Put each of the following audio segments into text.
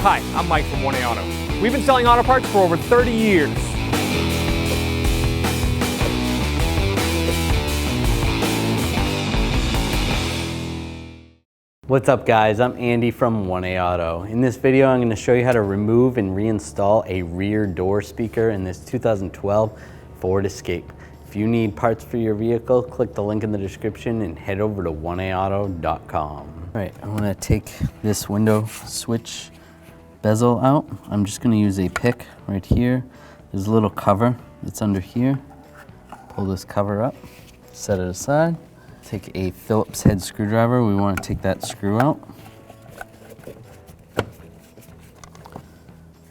Hi, I'm Mike from 1A Auto. We've been selling auto parts for over 30 years. What's up guys, I'm Andy from 1A Auto. In this video I'm going to show you how to remove and reinstall a rear door speaker in this 2012 Ford Escape. If you need parts for your vehicle, click the link in the description and head over to 1aauto.com. Alright, I want to take this window switch bezel out. I'm just going to use a pick right here. There's a little cover that's under here. Pull this cover up, set it aside. Take a Phillips head screwdriver. We want to take that screw out.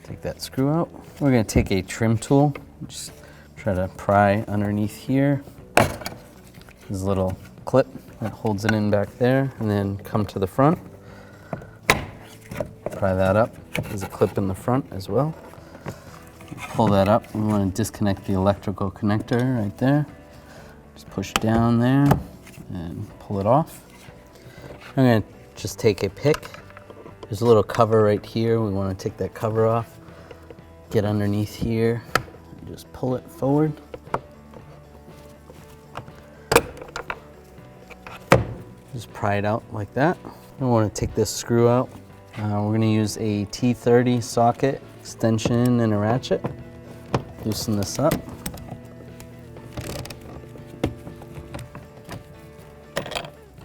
Take that screw out. We're going to take a trim tool. Just try to pry underneath here. There's a little clip that holds it in back there, and then come to the front. Pry that up. There's a clip in the front as well. Pull that up. We want to disconnect the electrical connector right there. Just push down there and pull it off. I'm going to just take a pick. There's a little cover right here. We want to take that cover off. Get underneath here and just pull it forward. Just pry it out like that. I want to take this screw out. We're going to use a T30 socket extension and a ratchet. Loosen this up.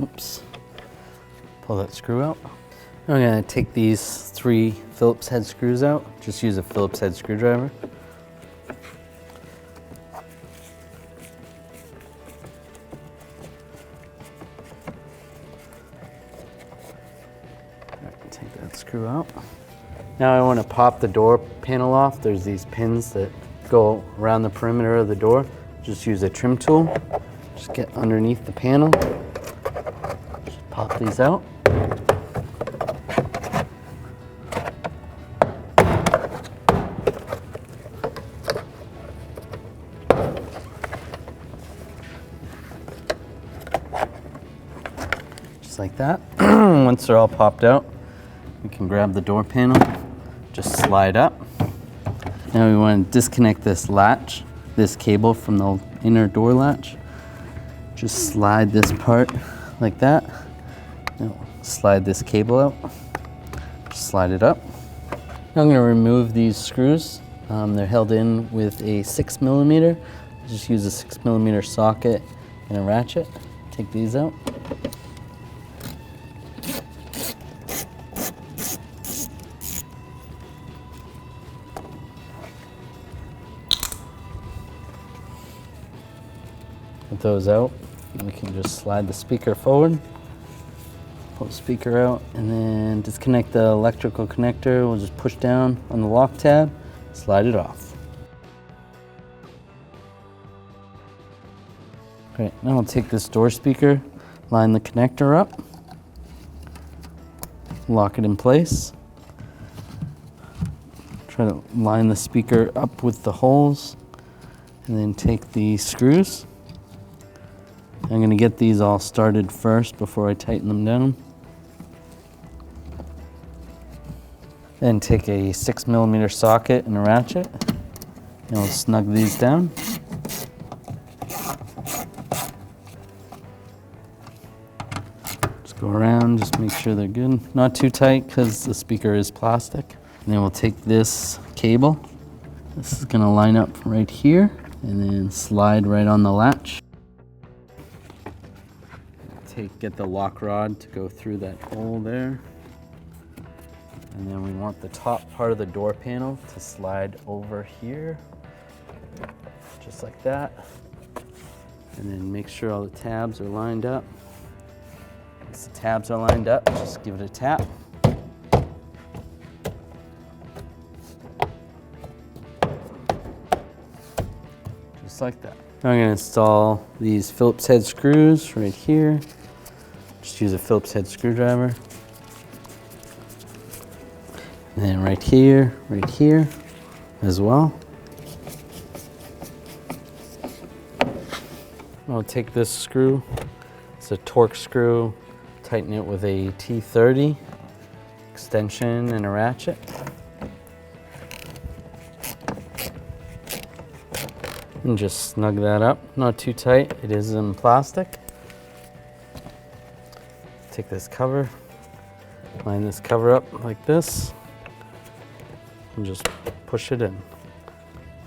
Oops. Pull that screw out. I'm going to take these 3 Phillips head screws out. Just use a Phillips head screwdriver. Alright, take that screw out. Now I want to pop the door panel off. There's these pins that go around the perimeter of the door. Just use a trim tool. Just get underneath the panel. Pop these out. Just like that. Once they're all popped out, we can grab the door panel, just slide up. Now we want to disconnect this latch, this cable from the inner door latch. Just slide this part like that. Now slide this cable out, slide it up. Now I'm going to remove these screws. They're held in with a 6mm. Just use a 6mm socket and a ratchet. Take these out. With those out, we can just slide the speaker forward. Pull the speaker out and then disconnect the electrical connector. We'll just push down on the lock tab, slide it off. Great, now we'll take this door speaker, line the connector up, lock it in place. Try to line the speaker up with the holes and then take the screws. I'm going to get these all started first before I tighten them down. Then take a 6mm socket and a ratchet, and we'll snug these down. Just go around, just make sure they're good. Not too tight because the speaker is plastic. And then we'll take this cable. This is going to line up right here and then slide right on the latch. Get the lock rod to go through that hole there. And then we want the top part of the door panel to slide over here, just like that. And then make sure all the tabs are lined up. Once the tabs are lined up, just give it a tap. Just like that. Now I'm going to install these Phillips head screws right here. Just use a Phillips head screwdriver. And then right here as well. I'll take this screw. It's a torque screw. Tighten it with a T30. extension and a ratchet. And just snug that up, not too tight. It is in plastic. Take this cover, line this cover up like this, and just push it in.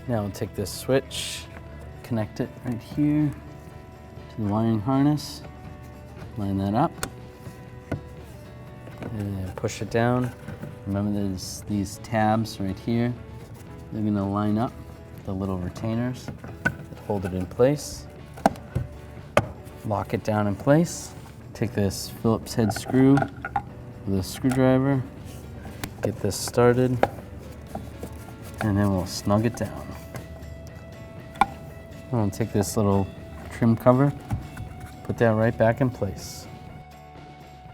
Now we'll take this switch, connect it right here to the wiring harness, line that up, and push it down. Remember there's these tabs right here. They're gonna line up the little retainers that hold it in place. Lock it down in place. Take this Phillips head screw with a screwdriver, get this started, and then we'll snug it down. We'll take this little trim cover, put that right back in place.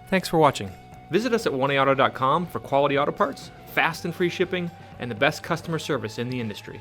Thanks for watching. Visit us at oneauto.com for quality auto parts, fast and free shipping, and the best customer service in the industry.